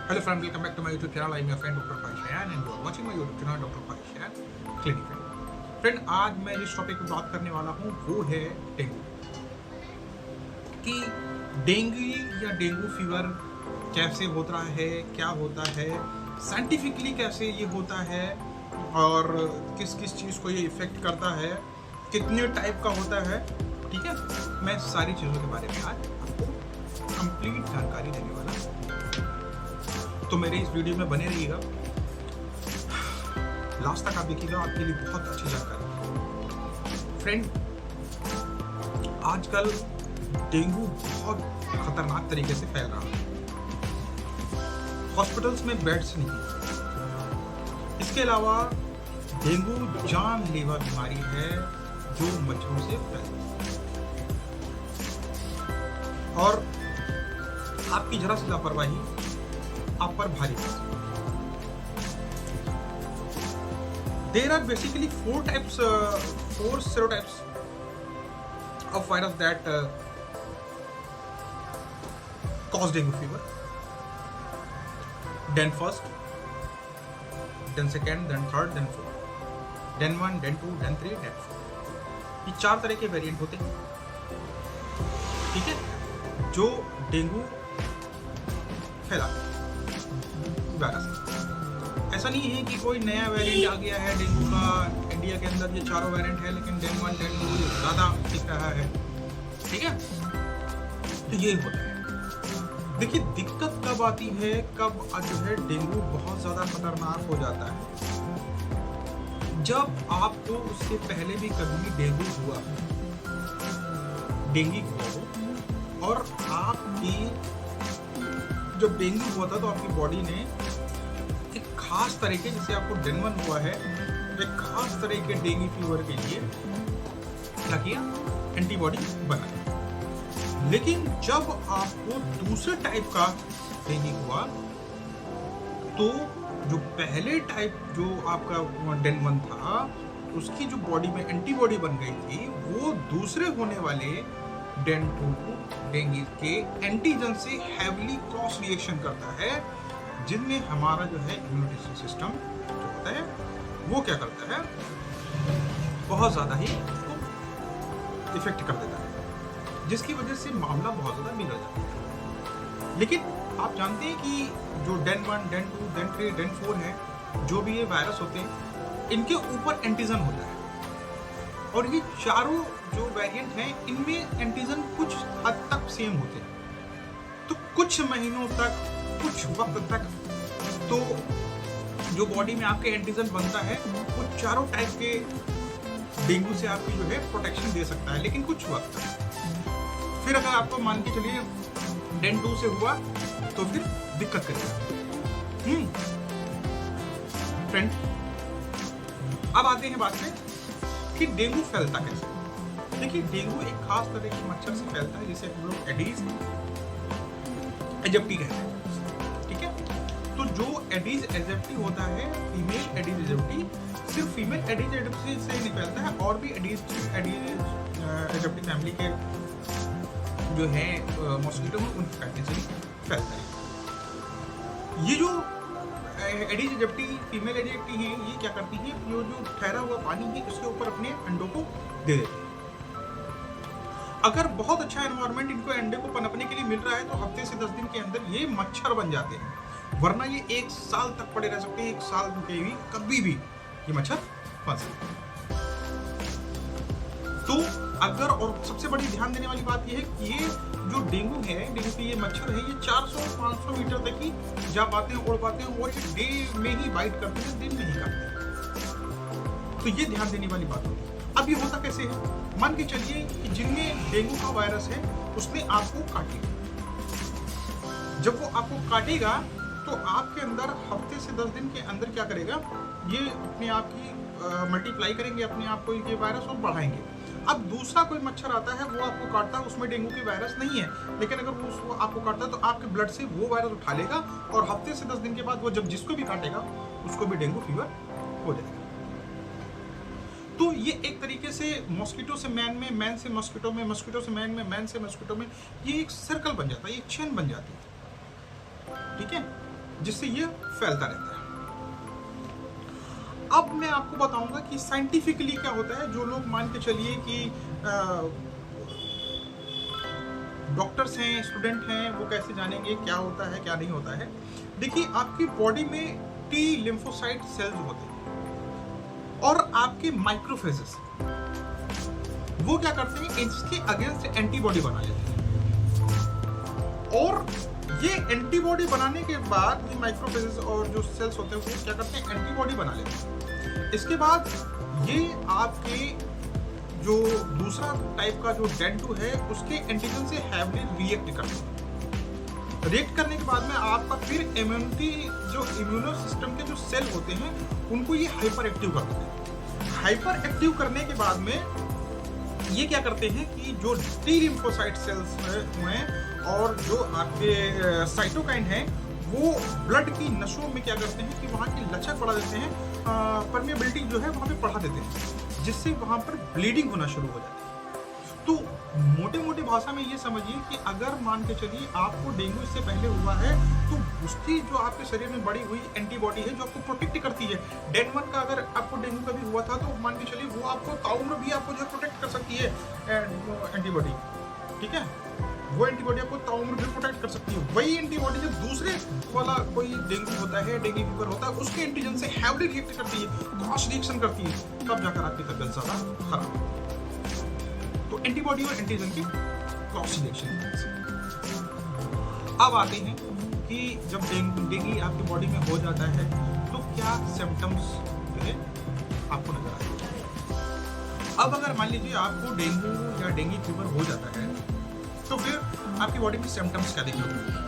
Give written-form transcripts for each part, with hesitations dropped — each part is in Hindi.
Hello friend, welcome back to my YouTube channel. I am your friend Dr. Paishan and you are watching my YouTube channel Dr. Paishan Clinic. Friend, आज मैं जिस टॉपिक पे बात करने वाला हूँ वो है डेंगू। कि डेंगू या डेंगू फीवर कैसे होता है, क्या होता है, साइंटिफिकली कैसे ये होता है और किस किस चीज़ को ये इफ़ेक्ट करता है, कितने टाइप का होता है। ठीक है, मैं सारी चीज़ों के बारे में आज आपको कंप्लीट जानकारी देने वाला हूँ, तो मेरे इस वीडियो में बने रहिएगा, लास्ट तक आप देखिएगा, आपके लिए बहुत अच्छी जानकारी। फ्रेंड, आजकल डेंगू बहुत खतरनाक तरीके से फैल रहा है। हॉस्पिटल्स में बेड्स नहीं है। इसके अलावा डेंगू जानलेवा बीमारी है जो मच्छरों से फैलती है और आपकी जरा सी लापरवाही आप पर भारी पड़ सकती है। There are basically four serotypes of virus that cause dengue fever. Den first, then second, then third, then fourth. Den 1, Den 2, Den 3, Den 4. ये 4 तरह के वेरिएंट होते हैं। ठीक है, जो डेंगू फैलाते हैं वायरस। ऐसा नहीं है कि कोई नया वेरिएंट आ गया है डेंगू का, इंडिया के अंदर ये चारों वेरिएंट है, लेकिन डेन 1, डेन 2 ज़्यादा दिख रहा है। ठीक है, तो ये होता है। देखिए, दिक्कत कब आती है, कब जो है डेंगू बहुत ज़्यादा खतरनाक हो जाता है, जब आपको उससे पहले भी कभी डेंगू हुआ हो और आपकी जब डेंगू हुआ था तो आपकी बॉडी ने खास तरह के, जैसे आपको डेन 1 हुआ है, एक खास तरह के डेंगू फीवर के लिए क्या किया, एंटीबॉडी बनाई। लेकिन जब आपको दूसरे टाइप का डेंगू हुआ तो जो पहले टाइप जो आपका डेन 1 था, उसकी जो बॉडी में एंटीबॉडी बन गई थी, वो दूसरे होने वाले डेन 2 डेंगू के एंटीजन से हैवीली क्रॉस रिएक्शन करता है, जिनमें हमारा जो है इम्यूनिटी सिस्टम जो होता है वो क्या करता है, बहुत ज़्यादा ही उसको इफेक्ट कर देता है, जिसकी वजह से मामला बहुत ज़्यादा बिगड़ जाता है। लेकिन आप जानते हैं कि जो डेन 1, डेन 2, डेन 3, डेन 4 है, जो भी ये वायरस होते हैं, इनके ऊपर एंटीजन होता है और ये चारों जो वेरिएंट हैं, इनमें एंटीजन कुछ हद तक सेम होते हैं। तो कुछ महीनों तक, कुछ वक्त तक तो जो बॉडी में आपके एंटीजन बनता है वो चारों टाइप के डेंगू से आपकी जो है प्रोटेक्शन दे सकता है, लेकिन कुछ वक्त तक। फिर अगर आपको मान के चलिए डेन 2 से हुआ तो फिर दिक्कत करेगा। फ्रेंड, अब आते हैं बात में कि डेंगू फैलता कैसे। देखिए, डेंगू एक खास तरह के मच्छर से फैलता है, जिसे हम लोग एडीज एजिप्टी कहते हैं। ठीक है, तो जो एडीज एजिप्टी होता है, फीमेल एडीज एजिप्टी, सिर्फ फीमेल एडीज एजिप्टी से नहीं फैलता है, और भी एडीज एजिप्टी फैमिली के जो है मॉस्किटो में, उनकी काटने से फैलता है। ये जो एडीज एजिप्टी, फीमेल एजिप्टी हैं, ये क्या करती हैं, जो ठहरा हुआ पानी है उसके ऊपर अपने अंडों को दे देती है। अगर बहुत अच्छा एनवायरनमेंट इनको अंडे को पनपने के लिए मिल रहा है तो हफ्ते से 10 दिन के अंदर ये मच्छर बन जाते हैं, वरना ये 1 साल तक पड़े रह सकते हैं। 1 साल के भी कभी भी ये मच्छर फंस सकते हैं। तो अगर, और सबसे बड़ी ध्यान देने वाली बात ये है कि ये जो डेंगू है, डेंगू के ये मच्छर है, ये 400-500 मीटर तक ही जा पाते हैं, उड़ पाते हैं, और ये डे में ही बाइट करते हैं, दिन में ही काटते हैं। तो ये ध्यान देने वाली बात होगी। अब ये होता कैसे है, मान के चलिए कि जिनमें डेंगू का वायरस है उसने आपको काटेगा। जब वो आपको काटेगा तो आपके अंदर हफ्ते से 10 दिन के अंदर क्या करेगा, ये अपने आप की मल्टीप्लाई करेंगे अपने आप को ये वायरस और बढ़ाएंगे। अब दूसरा कोई मच्छर आता है, वो आपको काटता है, उसमें डेंगू की वायरस नहीं है, लेकिन अगर वो आपको काटता है तो आपके ब्लड से वो वायरस उठा लेगा और हफ्ते से 10 दिन के बाद वो जब जिसको भी काटेगा उसको भी डेंगू फीवर हो जाएगा। तो ये एक तरीके से मॉस्किटो से मैन में, मैन से मॉस्किटो में, मॉस्किटो से मैन में, मैन से मॉस्किटो में, ये एक सर्कल बन जाता है, एक चेन बन जाती है। ठीक है, जिससे ये फैलता रहता है। अब मैं आपको बताऊंगा कि साइंटिफिकली क्या होता है। जो लोग मान के चलिए कि डॉक्टर्स हैं, स्टूडेंट हैं, वो कैसे जानेंगे क्या होता है क्या नहीं होता है। देखिए, आपकी बॉडी में टी लिम्फोसाइट सेल्स होते हैं और आपके माइक्रोफेजेस वो क्या करते हैं, इसके अगेंस्ट एंटीबॉडी बना लेते हैं। और ये एंटीबॉडी बनाने के बाद ये माइक्रोफेजेस और जो सेल्स होते हैं वो क्या करते हैं, एंटीबॉडी बना लेते हैं। इसके बाद ये आपके जो दूसरा टाइप का जो डेड2 है उसके एंटीजन से हैवली रिएक्ट करते हैं। रिएक्ट करने के बाद में आपका फिर इम्यूनिटी जो इम्यूनो सिस्टम के जो सेल होते हैं उनको ये हाइपर एक्टिव कर देते हैं। हाइपर एक्टिव करने के बाद में ये क्या करते हैं कि जो टी लिम्फोसाइट सेल्स हैं और जो आपके साइटोकाइन हैं वो ब्लड की नसों में क्या करते हैं कि वहाँ की लचक बढ़ा देते हैं, परमेबिलिटी जो है वहाँ पे बढ़ा देते हैं, जिससे वहाँ पर ब्लीडिंग होना शुरू हो जाती है। तो मोटे मोटे भाषा में ये समझिए कि अगर मान के चलिए आपको डेंगू इससे पहले हुआ है तो उसकी जो आपके शरीर में बढ़ी हुई एंटीबॉडी है जो आपको प्रोटेक्ट करती है। डेन1 का अगर आपको डेंगू कभी हुआ था तो मान के चलिए वो आपको ताउम्र भी आपको जो प्रोटेक्ट कर सकती है एंटीबॉडी, ठीक है, वो एंटीबॉडी आपको ताउम्र भी प्रोटेक्ट कर सकती है। वही एंटीबॉडी जब दूसरे वाला कोई डेंगू होता है, डेंगू फीवर होता है, उसके एंटीजन से हैवली रिएक्ट करती है, क्रॉस रिएक्शन करती है, तब जाकर आपकी तबियत ज्यादा खराब होती है। तो एंटीबॉडी और एंटीजन की क्रॉस रिएक्शन। अब आते हैं कि जब डेंगू आपकी बॉडी में हो जाता है तो क्या सिम्टम्स जो है आपको नजर आते हैं। अब अगर मान लीजिए आपको डेंगू या डेंगू फीवर हो जाता है तो फिर आपकी बॉडी में सिम्टम्स क्या देखने को मिलेंगे।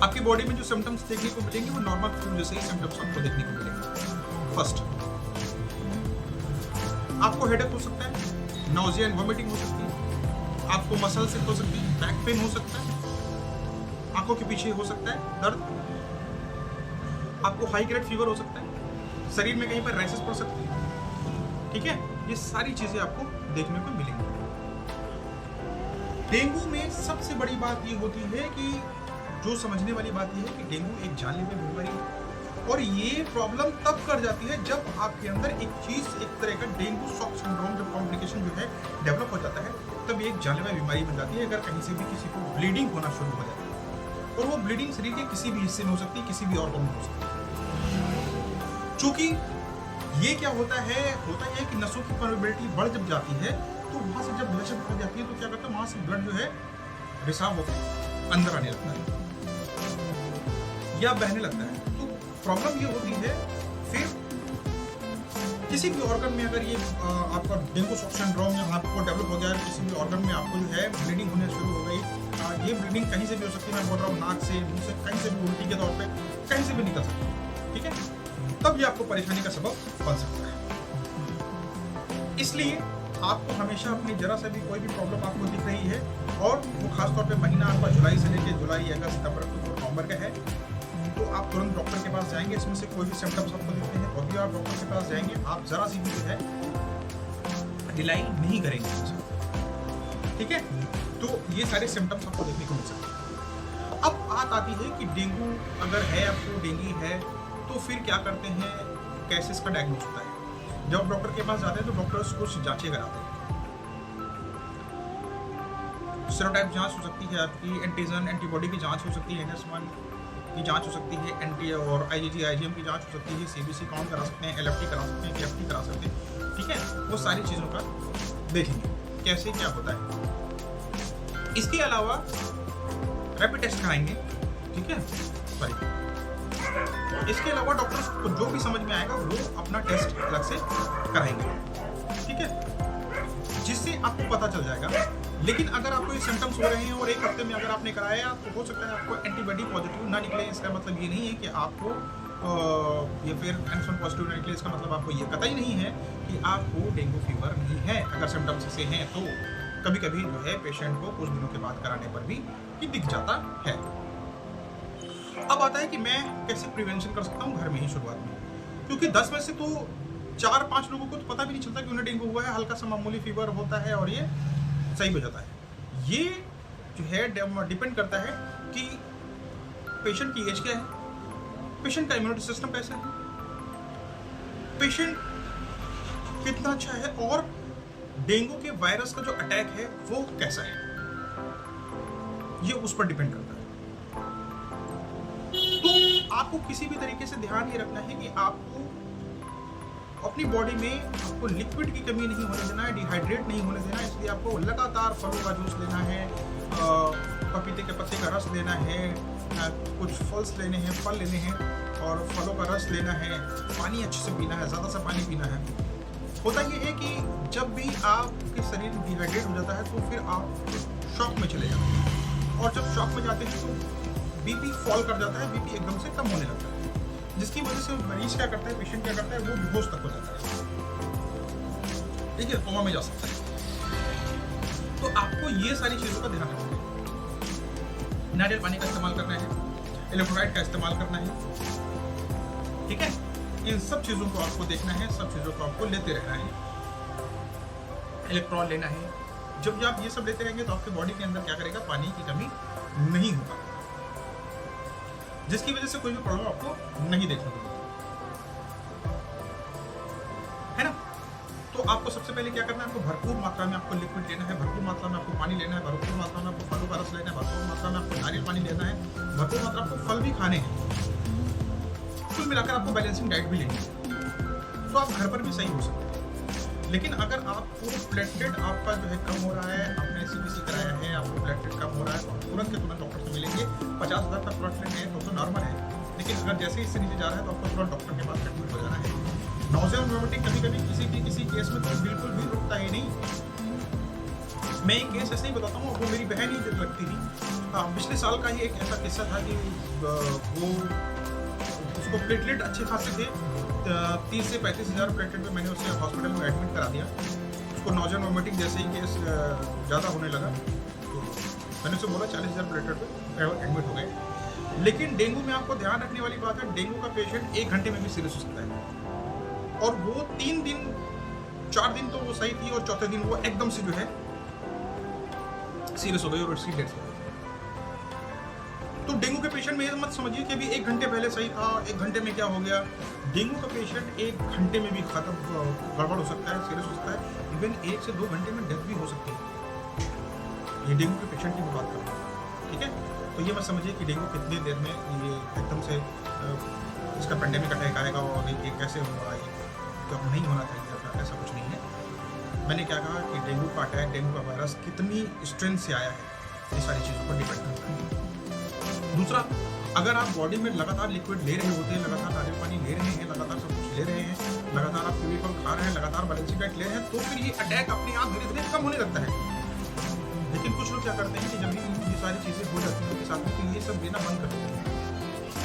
आपकी बॉडी में जो सिम्टम्स देखने को मिलेंगे वो नॉर्मल फ्लू जैसे ही सिम्टम्स आपको देखने को मिलेंगे। फर्स्ट, आपको हेडेक हो सकता है, नोजिया एंड वॉमिटिंग हो सकती है, आपको मसल सिक हो सकती है, बैक पेन हो सकता है, आंखों के पीछे हो सकता है दर्द, आपको हाई ग्रेड फीवर हो सकता है, शरीर में कहीं पर रैशेस पड़ सकती है, ठीक है। ये सारी चीजें आपको देखने को मिलेंगी। डेंगू में सबसे बड़ी बात ये होती है कि जो समझने वाली बात ये है कि डेंगू एक जानलेवा बीमारी है और ये प्रॉब्लम तब कर जाती है जब आपके अंदर एक चीज, एक तरह का डेंगू शॉक सिंड्रोम जब कॉम्प्लिकेशन जो है डेवलप हो जाता है तब ये एक जानलेवा बीमारी बन जाती है। अगर कहीं से भी किसी को ब्लीडिंग होना शुरू हो जाती है और वो ब्लीडिंग शरीर के किसी भी हिस्से में हो सकती है, किसी भी ऑर्गन में हो सकती है। चूंकि ये क्या होता है कि नसों की परमेबिलिटी बढ़ जब जाती है तो वहां से जब लचक बढ़ जाती है तो क्या करता है वहां से ब्लड जो है रिसाव होकर अंदर आने लगता है या बहने लगता है। तो प्रॉब्लम ये होती है फिर किसी भी ऑर्गन में अगर ये आपका डेंगू शॉक सिंड्रोम या आपको डेवलप हो गया, किसी भी ऑर्गन में आपको जो है ब्लीडिंग होने शुरू हो गई, ये ब्लीडिंग कहीं से भी हो सकती है, मैं बोल रहा हूँ नाक से, मुंह से, कहीं से भी उल्टी के तौर पे कहीं से भी निकल सकती है, ठीक है। तब ये आपको परेशानी का सबब बन सकता है। इसलिए आपको हमेशा अपनी जरा सा भी कोई भी प्रॉब्लम आपको दिख रही है और वो खासतौर पे महीना आपका जुलाई से लेकर जुलाई, अगस्त, सितंबर, अक्टूबर, नवंबर का है तो आप तुरंत डॉक्टर के पास जाएंगे। इसमें से कोई भी सिम्टम्स आपको दिखते हैं और भी आप डॉक्टर के पास जाएंगे, आप जरा सी भी जो है डिलाई नहीं करेंगे, ठीक है। तो ये सारे सिम्टम्स आपको देखने को मिल सकते हैं। अब बात आती है कि डेंगू अगर है, आपको डेंगू है तो फिर क्या करते हैं, कैसे इसका डायग्नोस होता है। जब डॉक्टर के पास जाते हैं तो डॉक्टर्स कुछ जांचें कराते हैं। सेरोटाइप जांच हो सकती है, आपकी एंटीजन एंटीबॉडी की जांच हो सकती है, NS1 की जांच हो सकती है, एंटी और IgG IgM की जांच हो सकती है, CBC काउंट करा सकते हैं, LFT करा सकते हैं, KFT करा सकते हैं, ठीक है। वो सारी चीज़ों का देखेंगे कैसे क्या होता है। इसके अलावा रैपिड टेस्ट कराएंगे, ठीक है, सॉरी। इसके अलावा डॉक्टर्स को जो भी समझ में आएगा वो अपना टेस्ट अलग से कराएंगे, ठीक है, जिससे आपको पता चल जाएगा। लेकिन अगर आपको ये सिम्टम्स हो रहे हैं और एक हफ्ते में अगर आपने कराया तो हो सकता है आपको एंटीबॉडी पॉजिटिव ना निकले। इसका मतलब ये नहीं है कि आपको या फिर NS1 पॉजिटिव ना निकले। इसका मतलब आपको ये कतई नहीं है कि आपको डेंगू फीवर नहीं है। अगर सिम्टम्स ऐसे हैं तो कभी कभी जो है पेशेंट को कुछ दिनों के बाद कराने पर भी ये दिख जाता है। अब आता है कि मैं कैसे प्रिवेंशन कर सकता हूँ घर में ही शुरुआत में, क्योंकि 10 में से तो 4-5 लोगों को तो पता भी नहीं चलता कि उन्हें डेंगू हुआ है। हल्का सा मामूली फीवर होता है और ये सही हो जाता है। ये जो है डिपेंड करता है कि पेशेंट की एज क्या है, पेशेंट का इम्यूनिटी सिस्टम कैसा है, पेशेंट कितना अच्छा है, और डेंगू के वायरस का जो अटैक है वो कैसा है, ये उस पर डिपेंड करता है। तो आपको किसी भी तरीके से ध्यान ये रखना है कि आपको अपनी बॉडी में आपको लिक्विड की कमी नहीं होने देना है, डिहाइड्रेट नहीं होने देना है। इसलिए आपको लगातार फलों का जूस लेना है, पपीते के पत्ते का रस लेना है, कुछ फल्स लेने हैं, फल लेने हैं और फलों का रस लेना है, पानी अच्छे से पीना है, ज़्यादा से पानी पीना है। होता ये है कि जब भी आपके शरीर डिहाइड्रेट हो जाता है तो फिर आप शॉक में चले जाते हैं, और जब शॉक में जाते हैं तो बीपी फॉल कर जाता है, बीपी एकदम से कम होने लगता है, जिसकी वजह से मरीज क्या करता है, पेशेंट क्या करता है, वो बेहोश तक हो जाता है, ठीक है, कोमा में जा सकता है। तो आपको ये सारी चीज़ों का ध्यान रखना है। नारियल पानी का इस्तेमाल करना है, इलेक्ट्रोलाइट का इस्तेमाल करना है, ठीक है। इन सब चीज़ों को आपको देखना है, सब चीज़ों को आपको लेते रहना है। इलेक्ट्रॉल लेना है। जब आप ये सब लेते रहेंगे तो आपके बॉडी के अंदर क्या करेगा, पानी की कमी नहीं होगा, जिसकी वजह से कोई भी प्रॉब्लम आपको नहीं देखने को मिलेगी, है ना। तो आपको सबसे पहले क्या करना है, आपको भरपूर मात्रा में आपको लिक्विड लेना है, भरपूर मात्रा में आपको पानी लेना है, भरपूर मात्रा में आपको फलों का रस लेना है, भरपूर मात्रा में आपको नारियल पानी लेना है, भरपूर मात्रा आपको फल भी खाने हैं। कुल मिलाकर आपको बैलेंसिंग डाइट भी लेनी है, तो आप घर पर भी सही हो सकते हैं। लेकिन अगर आपको प्लेटलेट आपका जो है कम हो रहा है, आपने सीबीसी कराया है, आपको प्लेटलेट कम हो रहा है, तो तुरंत के तुरंत डॉक्टर से मिलेंगे। 50,000 तक प्लेटलेट है तो नॉर्मल है, लेकिन अगर जैसे ही इससे नीचे जा रहा है तो आपको तुरंत डॉक्टर के पास एडमिट हो जाना है। नौजिया और वोमिटिंग कभी किसी केस में तो बिल्कुल भी रुकता ही नहीं। मैं एक केस ऐसे ही बताता हूँ, वो मेरी बहन ही लगती थी। पिछले साल का ही एक ऐसा किस्सा था कि वो उसको प्लेटलेट अच्छे खासे थे, 30 से 35 हज़ार प्लेटलेट में मैंने उसे हॉस्पिटल में एडमिट करा दिया। उसको नौजिया और वोमिटिंग जैसे ही केस ज़्यादा होने लगा तो मैंने उसे बोला 40,000 प्लेटलेट पे एडमिट हो गए। लेकिन डेंगू में आपको ध्यान रखने वाली बात है, डेंगू का पेशेंट 1 घंटे में भी सीरियस हो सकता है, और वो 3 दिन 4 दिन तो वो सही थी और चौथे दिन वो एकदम से जो है सीरियस हो गई और उसकी डेथ हो गई। तो डेंगू के पेशेंट में ये मत समझिए कि अभी 1 घंटे पहले सही था, 1 घंटे में क्या हो गया। डेंगू का पेशेंट 1 घंटे में भी खत्म गड़बड़ हो सकता है, सीरियस हो सकता है, इवन 1 से 2 घंटे में डेथ भी हो सकती है। ये डेंगू के पेशेंट की बात कर रहा हूँ, ठीक है। तो ये मत समझिए कि डेंगू कितनी देर में ये एकदम से इसका पेंडेमिक अटैक आएगा और ये कैसे हुआ, ये तो नहीं होना चाहिए, ऐसा कुछ नहीं है। मैंने क्या कहा कि डेंगू का अटैक, डेंगू का वायरस कितनी स्ट्रेंथ से आया है, ये सारी चीज़ों पर डिपेंड करता है। दूसरा, अगर आप बॉडी में लगातार लिक्विड ले रहे होते हैं, लगातार नारियल पानी ले रहे हैं, लगातार सब कुछ ले रहे हैं, लगातार आप फल खा रहे हैं, लगातार बैलेंसिंग डाइट ले रहे हैं, तो फिर ये अटैक अपने आप धीरे धीरे कम होने लगता है। लेकिन कुछ लोग क्या करते हैं कि जब भी ये सारी चीज़ें हो जाती हैं उनके साथ में, तो ये सब लेना बंद कर देते हैं।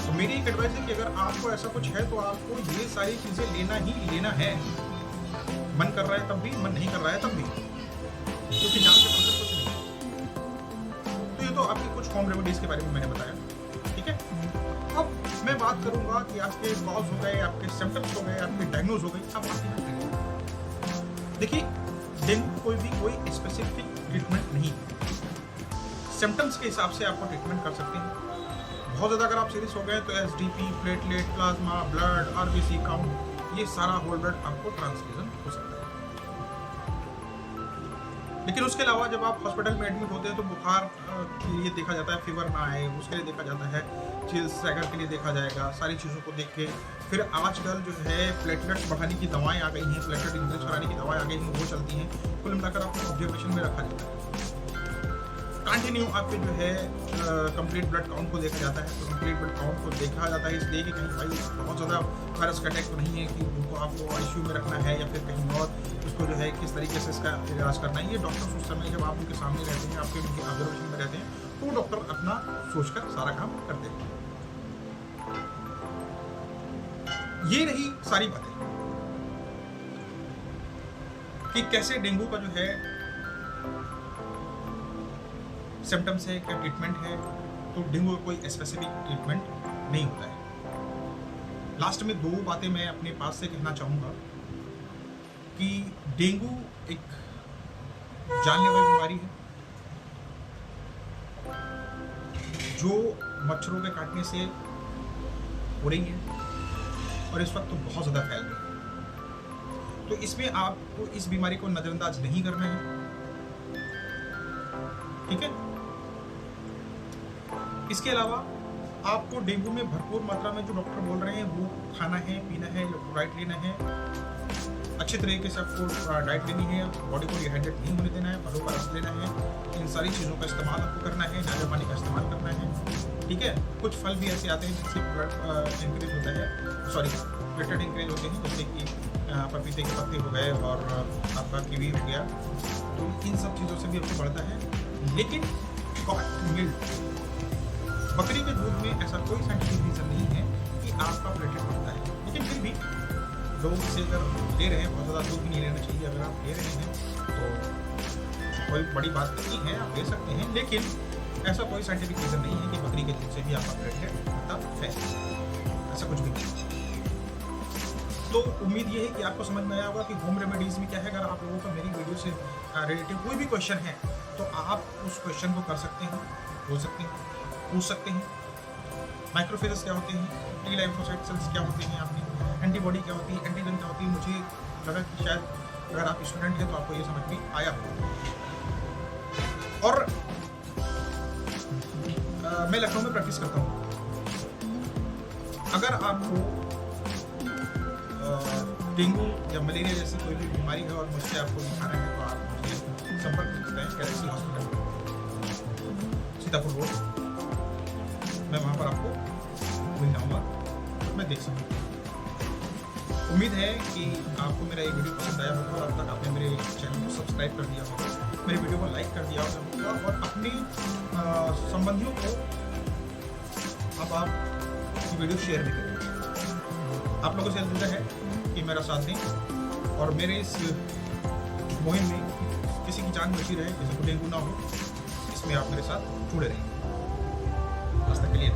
तो मेरी एक एडवाइस है कि अगर आपको ऐसा कुछ है तो आपको ये सारी चीज़ें लेना ही लेना है। मन कर रहा है तब भी, मन नहीं कर रहा है तब भी, क्योंकि जान से बढ़कर कुछ नहीं है। तो ये तो आपकी कुछ होम रेमेडीज के बारे में मैंने बताया, ठीक है। अब मैं बात करूंगा कि आपके कॉज हो गए, आपके सिम्टम्स हो गए, आपके डायग्नोज हो गई, अब बाकी ट्रीटमेंट। देखिए, डेंगू कोई स्पेसिफिक ट्रीटमेंट नहीं है। सिम्टम्स के हिसाब से आपको ट्रीटमेंट कर सकते हैं। बहुत ज़्यादा अगर आप सीरियस हो गए तो SDP, platelet, plasma, blood, RBC count, ये सारा होल ब्लड आपको ट्रांसफ्यूजन हो सकता है। लेकिन उसके अलावा जब आप हॉस्पिटल में एडमिट होते हैं तो बुखार के लिए देखा जाता है, फीवर ना आए उसके लिए देखा जाता है, चिल्स सैगर के लिए देखा जाएगा। सारी चीज़ों को देख के फिर आजकल जो है प्लेटलेट्स बढ़ाने की दवाएं आ गई हैं, प्लेटलेट इंक्रीज कराने की दवाएं आ गई हैं, वो चलती हैं। कुल मिलाकर आपको ऑब्जर्वेशन में रखा जाता है। कंटिन्यू आपके जो है कंप्लीट ब्लड काउंट को देखा जाता है। तो कंप्लीट ब्लड काउंट को देखा जाता है इसलिए कि कहीं भाई बहुत ज़्यादा वायरस का अटैक तो नहीं है कि उनको आपको आईसीयू में रखना है या फिर कहीं और उसको जो है किस तरीके से इसका इलाज करना है। ये डॉक्टर्स उस समय जब आप उनके सामने रहते हैं, आपके उनकी ऑब्जर्वेशन में रहते हैं, तो डॉक्टर अपना सोचकर सारा काम करते हैं। ये रही सारी बातें कि कैसे डेंगू का जो है सिम्टम्स है, क्या ट्रीटमेंट है। तो डेंगू का कोई स्पेसिफिक ट्रीटमेंट नहीं होता है। लास्ट में 2 बातें मैं अपने पास से कहना चाहूँगा कि डेंगू एक जानलेवा बीमारी है जो मच्छरों के काटने से हो रही है और इस वक्त तो बहुत ज़्यादा फैल रही है। तो इसमें आपको इस बीमारी को नज़रअंदाज नहीं करना है, ठीक है। इसके अलावा आपको डेंगू में भरपूर मात्रा में जो डॉक्टर बोल रहे हैं वो खाना है, पीना है, इलेक्ट्रोलाइट लेना है, अच्छे तरीके से आपको डाइट लेनी है, बॉडी को डिहाइड्रेट नहीं होने देना है, फलों का रस लेना है, इन सारी चीज़ों का इस्तेमाल आपको करना है, नारियल पानी का इस्तेमाल करना है, ठीक है। कुछ फल भी ऐसे आते हैं जिससे ब्लड इंक्रीज होता है, सॉरी ब्लड इंक्रीज होते हैं, जैसे कि पपीते के पत्ते हो गए और आपका कीवी हो गया, तो इन सब चीज़ों से भी आपको बढ़ता है। लेकिन मिल्क, बकरी के दूध में ऐसा कोई साइंटिफिक रीज़न नहीं है कि आपका प्लेटलेट बढ़ता है, लेकिन फिर भी लोग इसे अगर ले रहे हैं, बहुत ज़्यादा दूध भी नहीं लेना चाहिए, अगर आप ले रहे हैं तो कोई बड़ी बात नहीं है, आप ले सकते हैं, लेकिन ऐसा कोई साइंटिफिक रीज़न नहीं है कि बकरी के दूध से भी आपका प्लेटलेट बढ़ता है, ऐसा कुछ भी नहीं। तो उम्मीद ये है कि आपको समझ में आया होगा कि होम रेमेडीज़ में क्या है। अगर आप लोगों को मेरी वीडियो से रिलेटेड कोई भी क्वेश्चन है तो आप उस क्वेश्चन को कर सकते हैं, बोल सकते हैं, पूछ सकते हैं। माइक्रोफेजेस क्या होते हैं, टी लाइम्फोसाइट सेल्स क्या होते हैं, आपकी एंटीबॉडी क्या होती है, एंटीजन क्या होती है। मुझे लगा कि शायद अगर आप स्टूडेंट हैं तो आपको ये समझ में आया होगा। और मैं लखनऊ में प्रैक्टिस करता हूँ। अगर आपको डेंगू या मलेरिया जैसी कोई भी बीमारी है और मुझसे आपको दिखाना है तो आप मुझे संपर्क कर सकते हैं गैलेक्सी हॉस्पिटल सीतापुर रोड, मैं वहाँ पर आपको मिल जाऊँगा, मैं देख सकूँ। उम्मीद है कि आपको मेरा ये वीडियो पसंद आया होगा और अब तक आपने मेरे चैनल को सब्सक्राइब कर दिया होगा, मेरे वीडियो को लाइक कर दिया होगा और अपने संबंधियों को अब आप ये वीडियो शेयर भी करें। आप लोगों से अनुरोध है कि मेरा साथ दें और मेरे इस मुहिम में किसी की जान बची रहे, किसी को डेंगू ना हो, इसमें आप मेरे साथ जुड़े रहें। आज तक के लिए